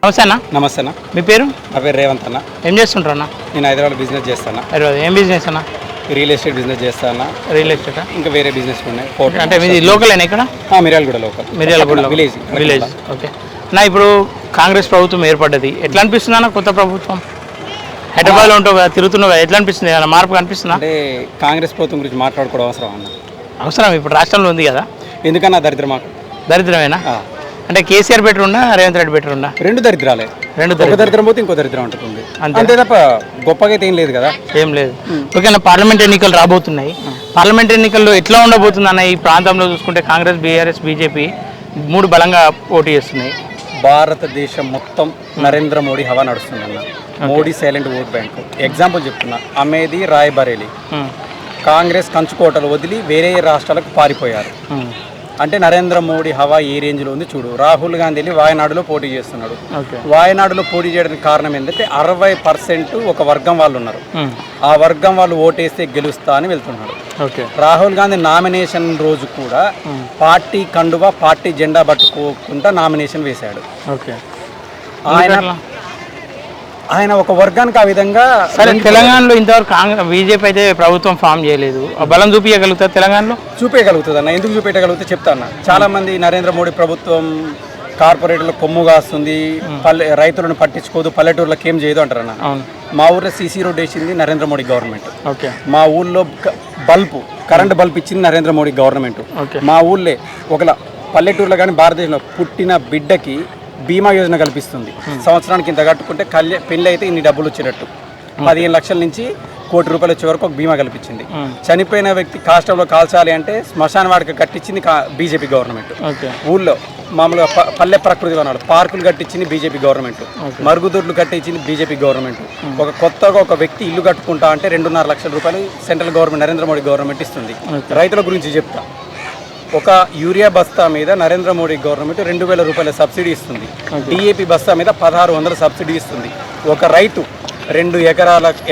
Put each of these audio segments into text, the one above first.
నమస్తే అన్న. నమస్తే అన్న. మీ పేరు? నా పేరు రేవంత్ అన్న. ఏం చేస్తుంటారు అన్న? నేను హైదరాబాద్ బిజినెస్ చేస్తాను. హైదరాబాద్ ఏం బిజినెస్ అన్న? రియల్ ఎస్టేట్ బిజినెస్ చేస్తాను. రియల్ ఎస్టేట్ ఇంకా వేరే బిజినెస్ ఉన్నాయి. అంటే మీది లోకలేనా ఇక్కడ? Miryalaguda local. Miryalaguda village. Okay నా ఇప్పుడు కాంగ్రెస్ ప్రభుత్వం ఏర్పడ్డది, ఎట్లా అనిపిస్తుంది అన్న? కొత్త ప్రభుత్వం హైదరాబాద్లో ఉంటావు కదా, తిరుగుతున్నావు కదా, ఎట్లా అనిపిస్తుంది? ఏమైనా మార్పు కనిపిస్తుందా? అంటే కాంగ్రెస్ ప్రభుత్వం గురించి మాట్లాడుకోవడం అవసరం అన్న. అవసరం, ఇప్పుడు రాష్ట్రంలో ఉంది కదా. ఎందుకన్నా దరిద్రం మాకు? దరిద్రమేనా? అంటే కేసీఆర్ బెటర్ ఉందా, రేవంత్ రెడ్డి బెటర్ ఉందా? రెండు దరిద్రాలే. ఒక దరిద్రం పోతే ఇంకో దరిద్రం ఉంటుంది, అంతే తప్ప గొప్పగా అయితే ఏం లేదు కదా. ఏం లేదు. ఓకేనా, పార్లమెంట్ ఎన్నికలు రాబోతున్నాయి. పార్లమెంట్ ఎన్నికల్లో ఎట్లా ఉండబోతుంది అన్న? ఈ ప్రాంతంలో చూసుకుంటే కాంగ్రెస్, బీఆర్ఎస్, బీజేపీ మూడు బలంగా పోటీ చేస్తున్నాయి. భారతదేశం మొత్తం నరేంద్ర మోడీ హవా నడుస్తుంది అన్న. Modi silent vote bank. Example చెప్తున్నా, అమేది, రాయ్బరేలీ. కాంగ్రెస్ కంచుకోటలు వదిలి వేరే రాష్ట్రాలకు పారిపోయారు. అంటే నరేంద్ర మోడీ హవా ఏ రేంజ్లో ఉంది చూడు. రాహుల్ గాంధీ వెళ్ళి వాయనాడులో పోటీ చేస్తున్నాడు. వాయనాడులో పోటీ చేయడానికి కారణం ఏంటంటే 60% ఒక వర్గం వాళ్ళు ఉన్నారు. ఆ వర్గం వాళ్ళు ఓటేస్తే గెలుస్తా అని వెళ్తున్నాడు. రాహుల్ గాంధీ నామినేషన్ రోజు కూడా పార్టీ కండువా, పార్టీ జెండా పట్టుకోకుండా నామినేషన్ వేశాడు. ఆయన ఒక వర్గానికి ఆ విధంగా. సరే, తెలంగాణలో ఇంతవరకు కాంగ్రెస్, బీజేపీ అయితే ప్రభుత్వం ఫామ్ చేయలేదు. బలం చూపించగలుగుతారు తెలంగాణలో? చూపించగలుగుతుంది అన్న. ఎందుకు చూపించగలిగితే చెప్తాను. చాలా మంది నరేంద్ర మోడీ ప్రభుత్వం కార్పొరేట్లకు కొమ్ము కాస్తుంది, రైతులను పట్టించుకోదు, పల్లెటూరులకు ఏం చేయదు అంటారన్న. మా ఊర్లో సీసీ రోడ్ వేసింది నరేంద్ర మోడీ గవర్నమెంట్. మా ఊళ్ళో కరెంట్ బల్బ్ ఇచ్చింది నరేంద్ర మోడీ గవర్నమెంట్. మా ఊళ్ళే ఒక పల్లెటూరులో కానీ భారతదేశంలో పుట్టిన బిడ్డకి బీమా యోజన కల్పిస్తుంది. సంవత్సరానికి ఇంత కట్టుకుంటే పెళ్లి అయితే ఇన్ని డబ్బులు వచ్చేటట్టు 15 లక్షల నుంచి ₹1 కోటి వచ్చే వరకు ఒక బీమా కల్పించింది. చనిపోయిన వ్యక్తి కాష్టంలో కాల్చాలి అంటే శ్మశాన వాడికి కట్టించింది బీజేపీ గవర్నమెంట్. ఊళ్ళో మామూలుగా పల్లె ప్రకృతి వనాలు పార్కులు కట్టించింది బీజేపీ గవర్నమెంట్. మరుగుదొడ్లు కట్టించింది బీజేపీ గవర్నమెంట్. ఒక కొత్తగా ఒక వ్యక్తి ఇల్లు కట్టుకుంటా అంటే ₹2.5 లక్షల central government, Narendra Modi government ఇస్తుంది. రైతుల గురించి చెప్తా. ఒక యూరియా బస్తా మీద నరేంద్ర మోడీ గవర్నమెంట్ ₹2,000 సబ్సిడీ ఇస్తుంది. డిఏపి బస్తా మీద 1,600 సబ్సిడీ ఇస్తుంది. ఒక రైతు 2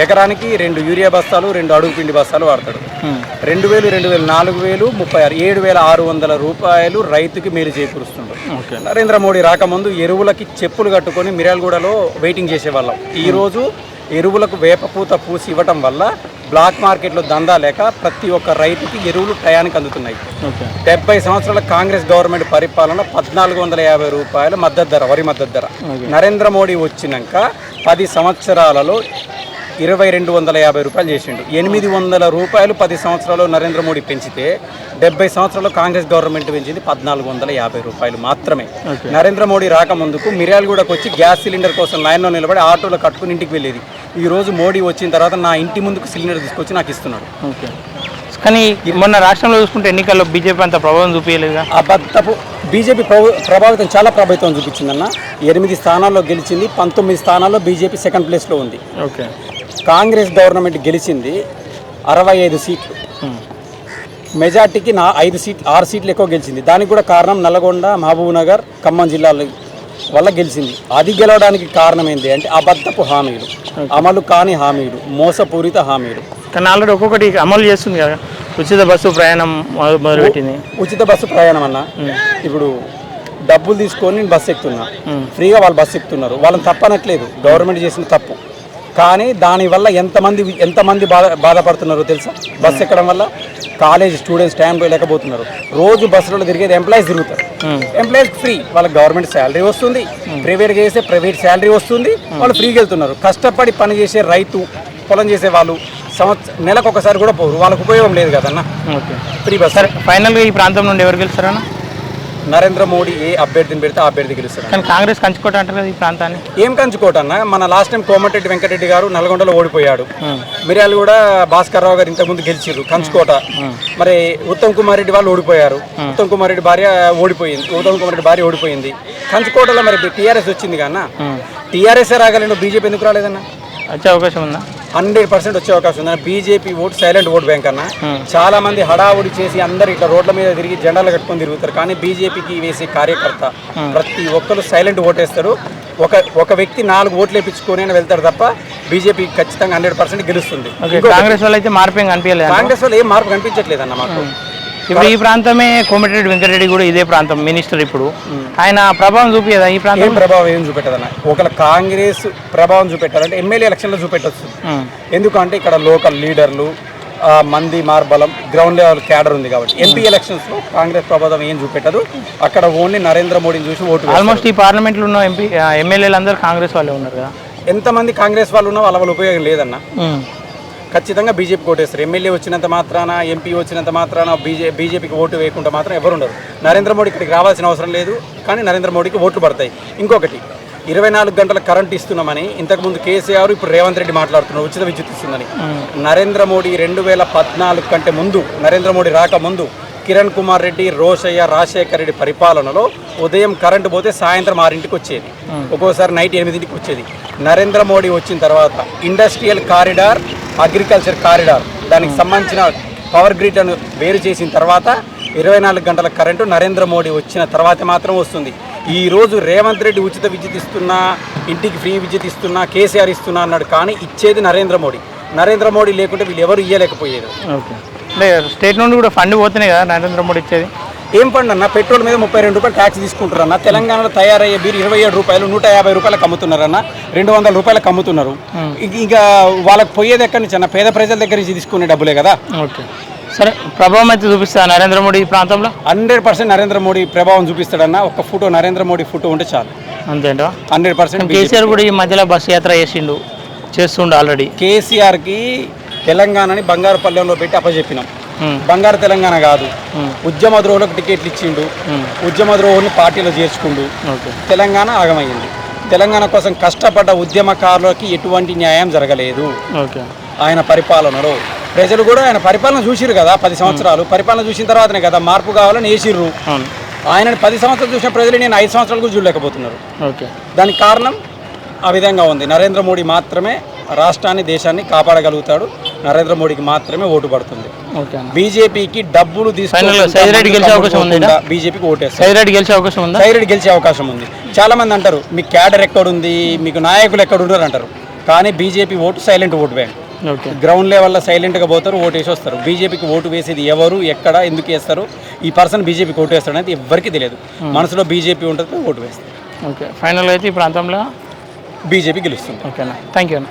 ఎకరానికి 2 యూరియా బస్తాలు, 2 అడుగు పిండి బస్తాలు వాడతాడు. 2,000, 2,000, 4,000, 36, ₹7,600 రైతుకి మేలు చేకూరుస్తుండ్రు. నరేంద్ర మోడీ రాకముందు ఎరువులకి చెప్పులు కట్టుకొని మిర్యాలగూడలో వెయిటింగ్ చేసేవాళ్ళం. ఈరోజు ఎరువులకు వేపపూత పూసి ఇవ్వటం వల్ల బ్లాక్ మార్కెట్లో దందా లేక ప్రతి ఒక్క రైతుకి ఎరువులు టయానికి అందుతున్నాయి. 70 సంవత్సరాల కాంగ్రెస్ గవర్నమెంట్ పరిపాలన ₹1,450 మద్దతు ధర, వరి మద్దతు ధర. నరేంద్ర మోడీ వచ్చినాక 10 సంవత్సరాలలో ₹2,250 చేసిండు. ₹800 10 సంవత్సరాలు నరేంద్ర మోడీ పెంచితే 70 సంవత్సరాల్లో కాంగ్రెస్ గవర్నమెంట్ పెంచింది ₹1,450 మాత్రమే. నరేంద్ర మోడీ రాకముందుకు మిర్యాలగూడకు వచ్చి గ్యాస్ సిలిండర్ కోసం లైన్లో నిలబడి ఆటోలో కట్టుకుని ఇంటికి వెళ్ళేది. ఈరోజు మోడీ వచ్చిన తర్వాత నా ఇంటి ముందుకు సిలిండర్ తీసుకొచ్చి నాకు ఇస్తున్నాడు. కానీ మొన్న రాష్ట్రంలో చూసుకుంటే ఎన్నికల్లో బీజేపీ అంత ప్రభావం చూపించలేదుగా. అబద్ధపు బీజేపీ ప్రభావితం, చాలా ప్రభావితం చూపించిందన్న. 8 స్థానాల్లో గెలిచింది, 19 స్థానాల్లో బీజేపీ సెకండ్ ప్లేస్లో ఉంది. కాంగ్రెస్ గవర్నమెంట్ గెలిచింది 65 సీట్లు. మెజార్టీకి 6 సీట్లు ఎక్కువ గెలిచింది. దానికి కూడా కారణం నల్గొండ, మహబూబ్నగర్, ఖమ్మం జిల్లాల వల్ల గెలిచింది. అది గెలవడానికి కారణం ఏంటి అంటే అబద్ధపు హామీలు, అమలు కాని హామీలు, మోసపూరిత హామీలు. కానీ ఆల్రెడీ ఒక్కొక్కటి అమలు చేస్తుంది కదా. ఉచిత బస్సు ప్రయాణం మొదలుపెట్టింది. ఉచిత బస్సు ప్రయాణం అన్న, ఇప్పుడు డబ్బులు తీసుకొని నేను బస్సు ఎక్కుతున్నా, ఫ్రీగా వాళ్ళు బస్సు ఎక్కుతున్నారు. వాళ్ళని తప్పనట్లేదు, గవర్నమెంట్ చేసిన తప్పు. కానీ దానివల్ల ఎంతమంది బాధపడుతున్నారో తెలుసా? బస్సు ఎక్కడం వల్ల కాలేజ్ స్టూడెంట్స్ టైం లేకపోతున్నారు. రోజు బస్సులలో తిరిగేది ఎంప్లాయీస్ తిరుగుతారు. ఎంప్లాయీస్ ఫ్రీ, వాళ్ళకి గవర్నమెంట్ శాలరీ వస్తుంది. ప్రైవేట్గా చేస్తే ప్రైవేట్ శాలరీ వస్తుంది, వాళ్ళు ఫ్రీగా వెళ్తున్నారు. కష్టపడి పని చేసే రైతు, పొలం చేసే వాళ్ళు నెలకు ఒకసారి కూడా పోరు, వాళ్ళకు ఉపయోగం లేదు కదన్న. Free bus. ఫైనల్గా ఈ ప్రాంతం నుండి ఎవరు గెలుస్తారన్న? నరేంద్ర మోడీ ఏ అభ్యర్థిని పెడితే ఆ అభ్యర్థి గెలుస్తారు. కానీ కాంగ్రెస్ కంచుకోట అంటారు కదా ఈ ప్రాంతాన్ని. ఏం కంచుకోట అన్న? మన లాస్ట్ టైం కోమటిరెడ్డి వెంకటరెడ్డి గారు నల్గొండలో ఓడిపోయాడు. మిర్యాలు కూడా భాస్కర్ రావు గారు ఇంతకుముందు గెలిచారు కంచుకోట. మరి ఉత్తమ్ కుమార్ రెడ్డి వాళ్ళు ఓడిపోయారు. ఉత్తమ్ కుమార్ రెడ్డి భార్య ఓడిపోయింది. కంచుకోటలో మరి టీఆర్ఎస్ వచ్చింది కన్నా. టీఆర్ఎస్ రాగలను, బీజేపీ ఎందుకు రాలేదన్న? వచ్చే అవకాశం ఉందా? 100% వచ్చే అవకాశం ఉందన్న. BJP vote silent vote bank అన్న. చాలా మంది హడావుడి చేసి అందరు ఇట్లా రోడ్ల మీద తిరిగి జెండాలు కట్టుకొని తిరుగుతారు. కానీ బీజేపీకి వేసే కార్యకర్త ప్రతి ఒక్కరు సైలెంట్ ఓటేస్తారు. ఒక వ్యక్తి 4 ఓట్లు వేయించుకొని వెళ్తారు తప్ప బీజేపీ ఖచ్చితంగా 100% గెలుస్తుంది. కాంగ్రెస్ వాళ్ళు అయితే మార్పు కనిపించలేదు. కాంగ్రెస్ వాళ్ళు ఏం మార్పు కనిపించట్లేదు అన్న మాకు. ఇప్పుడు ఈ ప్రాంతమే కోమటిరెడ్డి వెంకటరెడ్డి కూడా ఇదే ప్రాంతం మినిస్టర్ ఇప్పుడు ఆయన ప్రభావం చూపించదా ఈ ప్రాంతం? ఏం ప్రభావం ఏం చూపెట్టదన్న. ఒకవేళ కాంగ్రెస్ ప్రభావం చూపెట్టాలంటే ఎమ్మెల్యే ఎలక్షన్లో చూపెట్టచ్చు. ఎందుకంటే ఇక్కడ లోకల్ లీడర్లు మంది మార్బలం గ్రౌండ్ లెవెల్ క్యాడర్ ఉంది కాబట్టి. ఎంపీ ఎలక్షన్స్లో కాంగ్రెస్ ప్రభావం ఏం చూపెట్టదు. అక్కడ ఓన్లీ నరేంద్ర మోడీని చూసి ఓటు. ఆల్మోస్ట్ ఈ పార్లమెంట్లో ఉన్న ఎమ్మెల్యేలు అందరూ కాంగ్రెస్ వాళ్ళే ఉన్నారు కదా. ఎంతమంది కాంగ్రెస్ వాళ్ళు ఉన్నా వాళ్ళ ఉపయోగం లేదన్న. ఖచ్చితంగా బీజేపీకి ఓటేస్తారు. ఎమ్మెల్యే వచ్చినంత మాత్రాన, ఎంపీ వచ్చినంత మాత్రాన బీజేపీకి ఓటు వేయకుండా మాత్రం ఎవరు ఉండరు. నరేంద్ర మోడీ ఇక్కడికి రావాల్సిన అవసరం లేదు, కానీ నరేంద్ర మోడీకి ఓట్లు పడతాయి. ఇంకొకటి 24 గంటల కరెంట్ ఇస్తున్నామని ఇంతకుముందు కేసీఆర్, ఇప్పుడు రేవంత్ రెడ్డి మాట్లాడుతున్నారు ఉచిత విద్యుత్ ఇస్తుందని. నరేంద్ర మోడీ 2014 కంటే ముందు, నరేంద్ర మోడీ రాకముందు కిరణ్ కుమార్ రెడ్డి, రోషయ్య, రాజశేఖర్ రెడ్డి పరిపాలనలో ఉదయం కరెంటు పోతే సాయంత్రం 6ంటికి వచ్చేది, ఒక్కోసారి నైట్ 8ంటికి వచ్చేది. నరేంద్ర మోడీ వచ్చిన తర్వాత ఇండస్ట్రియల్ కారిడార్, అగ్రికల్చర్ కారిడార్, దానికి సంబంధించిన పవర్ గ్రిడ్ అని వేరు చేసిన తర్వాత 24 గంటల కరెంటు నరేంద్ర మోడీ వచ్చిన తర్వాత మాత్రం వస్తుంది. ఈరోజు రేవంత్ రెడ్డి ఉచిత విద్యుత్ ఇస్తున్నా, ఇంటికి ఫ్రీ విద్యుత్ ఇస్తున్నా, కేసీఆర్ ఇస్తున్నా అన్నాడు, కానీ ఇచ్చేది నరేంద్ర మోడీ. నరేంద్ర మోడీ లేకుంటే వీళ్ళు ఎవరు ఇవ్వలేకపోయేది. ఓకే, అంటే స్టేట్ నుండి కూడా ఫండ్ పోతున్నాయి కదా నరేంద్ర మోడీ ఇచ్చేది. ఏం ఫండ్ అన్న? పెట్రోల్ మీద 32 రూపాయలు ట్యాక్స్ తీసుకుంటారన్న. తెలంగాణలో తయారయ్యే బీర్ 27 రూపాయలు, 150 రూపాయలకు అమ్ముతున్నారన్న, 200 రూపాయలకు అమ్ముతున్నారు. ఇంకా వాళ్ళకి పోయేది ఎక్కడి నుంచి అన్న? పేద ప్రజల దగ్గర నుంచి తీసుకునే డబ్బులే కదా. ఓకే, సరే, ప్రభావం అయితే చూపిస్తా నరేంద్ర మోడీ ఈ ప్రాంతంలో 100% నరేంద్ర మోడీ ప్రభావం చూపిస్తాడన్న. ఒక ఫోటో, నరేంద్ర మోడీ ఫోటో ఉంటే చాలు. అంతేంటో 100%. కేసీఆర్ కూడా ఈ మధ్యలో బస్సు యాత్ర చేస్తుండు ఆల్రెడీ. కేసీఆర్కి తెలంగాణని బంగారు పల్లెంలో పెట్టి అప్పచెప్పినాం. బంగారు తెలంగాణ కాదు, ఉద్యమ ద్రోహులకు టికెట్లు ఇచ్చిండు, ఉద్యమ ద్రోహుల్ని పార్టీలో చేర్చుకుండు. తెలంగాణ ఆగమయ్యింది. తెలంగాణ కోసం కష్టపడ్డ ఉద్యమకారులకి ఎటువంటి న్యాయం జరగలేదు ఆయన పరిపాలనలో. ప్రజలు కూడా ఆయన పరిపాలన చూసిరు కదా, 10 సంవత్సరాలు పరిపాలన చూసిన తర్వాతనే కదా మార్పు కావాలని వేసిర్రు. ఆయనని 10 సంవత్సరాలు చూసిన ప్రజలు నేను 5 సంవత్సరాలు కూడా చూడలేకపోతున్నారు. దానికి కారణం ఆ విధంగా ఉంది. నరేంద్ర మోడీ మాత్రమే రాష్ట్రాన్ని, దేశాన్ని కాపాడగలుగుతాడు. నరేంద్ర మోడీకి మాత్రమే ఓటు పడుతుంది. బీజేపీకి డబ్బులు తీసుకుని బీజేపీకి ఓటేస్తారు. సైరెడ్డి గెలిచే అవకాశం ఉంది. చాలా మంది అంటారు మీకు క్యాడర్ ఎక్కడుంది, మీకు నాయకులు ఎక్కడ ఉన్నారు అంటారు, కానీ BJP vote silent vote bank. Ground లెవెల్లో సైలెంట్గా పోతారు, ఓటు వేసి వస్తారు. బీజేపీకి ఓటు వేసేది ఎవరు, ఎక్కడ, ఎందుకు వేస్తారు, ఈ పర్సన్ బీజేపీకి ఓటు వేస్తాడు అనేది ఎవరికి తెలియదు. మనసులో బీజేపీ ఉంటుంది, ఓటు వేస్తారు. ఓకే, ఫైనల్ అయితే ఈ ప్రాంతంలో బీజేపీ గెలుస్తుంది. ఓకేనా, థ్యాంక్ యూ అన్న.